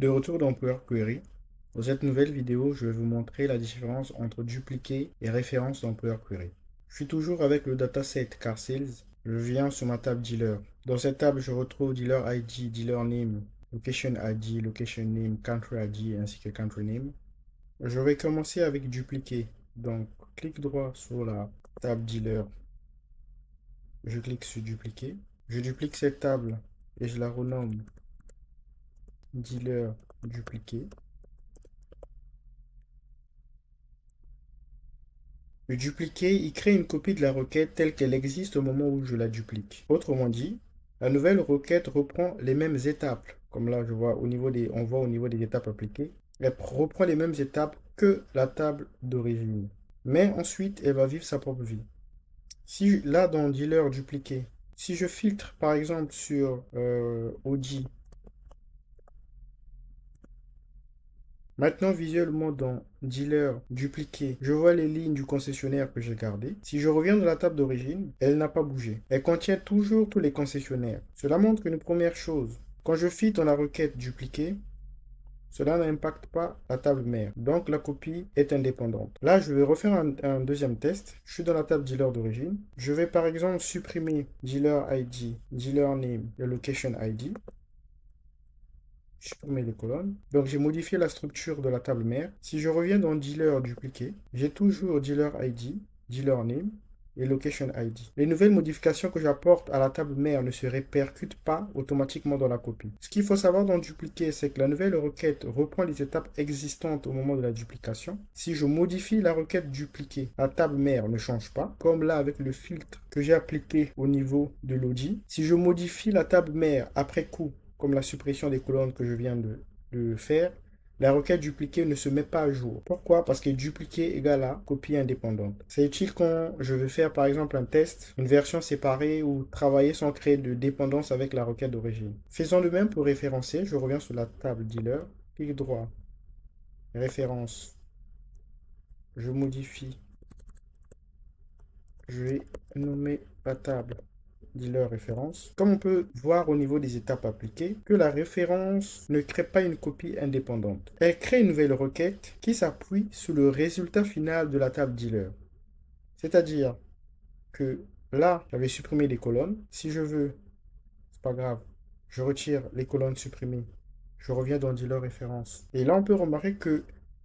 De retour dans Power Query. Dans cette nouvelle vidéo, je vais vous montrer la différence entre dupliquer et référence dans Power Query. Je suis toujours avec le dataset car sales. Je viens sur ma table dealer. Dans cette table, je retrouve dealer ID, dealer name, location ID, location name, country ID ainsi que country name. Je vais commencer avec dupliquer. Donc, clic droit sur la table dealer. Je clique sur dupliquer. Je duplique cette table et je la renomme dealer dupliquer. Le dupliquer, il crée une copie de la requête telle qu'elle existe au moment où je la duplique. Autrement dit, la nouvelle requête reprend les mêmes étapes. Comme là, je vois on voit au niveau des étapes appliquées. Elle reprend les mêmes étapes que la table d'origine. Mais ensuite, elle va vivre sa propre vie. Si là, dans dealer dupliqué, si je filtre par exemple sur Audi. Maintenant, visuellement, dans Dealer, dupliquer, je vois les lignes du concessionnaire que j'ai gardées. Si je reviens dans la table d'origine, elle n'a pas bougé. Elle contient toujours tous les concessionnaires. Cela montre une première chose. Quand je filtre dans la requête dupliquer, cela n'impacte pas la table mère. Donc, la copie est indépendante. Là, je vais refaire un deuxième test. Je suis dans la table dealer d'origine. Je vais par exemple supprimer dealer ID, dealer name et location ID. Supprimer les colonnes. Donc j'ai modifié la structure de la table mère. Si je reviens dans dealer dupliqué, j'ai toujours dealer ID, dealer name et location ID. Les nouvelles modifications que j'apporte à la table mère ne se répercutent pas automatiquement dans la copie. Ce qu'il faut savoir dans dupliquer, c'est que la nouvelle requête reprend les étapes existantes au moment de la duplication. Si je modifie la requête dupliquée, la table mère ne change pas, comme là avec le filtre que j'ai appliqué au niveau de l'Audi. Si je modifie la table mère après coup, comme la suppression des colonnes que je viens de faire, la requête dupliquée ne se met pas à jour. Pourquoi? Parce que dupliquer égale à copie indépendante. C'est utile quand je veux faire par exemple un test, une version séparée ou travailler sans créer de dépendance avec la requête d'origine. Faisons le même pour référencer. Je reviens sur la table dealer, clic droit, référence, je modifie, je vais nommer la table dealer référence. Comme on peut voir au niveau des étapes appliquées, que la référence ne crée pas une copie indépendante. Elle crée une nouvelle requête qui s'appuie sur le résultat final de la table dealer. C'est-à-dire que là, j'avais supprimé les colonnes. Si je veux, c'est pas grave, je retire les colonnes supprimées. Je reviens dans dealer référence. Et là, on peut remarquer que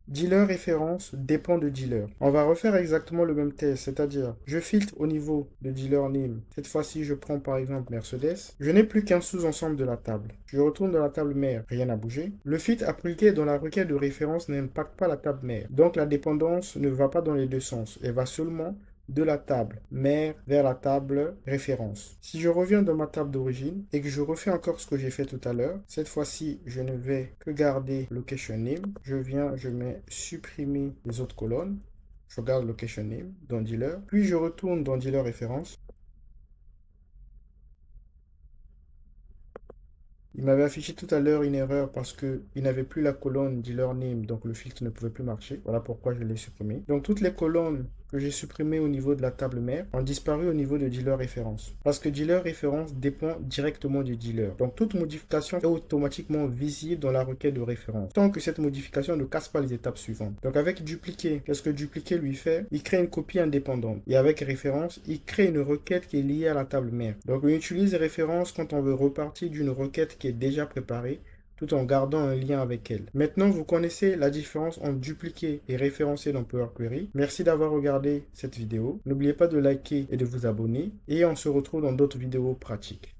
dealer référence dépend de dealer. On va refaire exactement le même test, c'est-à-dire je filtre au niveau de dealer name. Cette fois-ci, je prends par exemple Mercedes. Je n'ai plus qu'un sous-ensemble de la table. Je retourne dans la table mère, rien n'a bougé. Le filtre appliqué dans la requête de référence n'impacte pas la table mère. Donc la dépendance ne va pas dans les deux sens. Elle va seulement de la table mère vers la table référence. Si je reviens dans ma table d'origine et que je refais encore ce que j'ai fait tout à l'heure, cette fois-ci, je ne vais que garder location name. Je mets supprimer les autres colonnes. Je garde location name dans dealer. Puis je retourne dans dealer référence. Il m'avait affiché tout à l'heure une erreur parce qu'il n'avait plus la colonne dealer name, donc le filtre ne pouvait plus marcher. Voilà pourquoi je l'ai supprimé. Donc toutes les colonnes que j'ai supprimées au niveau de la table mère ont disparu au niveau de dealer référence. Parce que dealer référence dépend directement du dealer. Donc toute modification est automatiquement visible dans la requête de référence. Tant que cette modification ne casse pas les étapes suivantes. Donc avec dupliquer, qu'est-ce que dupliquer lui fait? Il crée une copie indépendante. Et avec référence, il crée une requête qui est liée à la table mère. Donc on utilise référence quand on veut repartir d'une requête qui est déjà préparée, tout en gardant un lien avec elle. Maintenant, vous connaissez la différence entre dupliquer et référencer dans Power Query. Merci d'avoir regardé cette vidéo. N'oubliez pas de liker et de vous abonner. Et on se retrouve dans d'autres vidéos pratiques.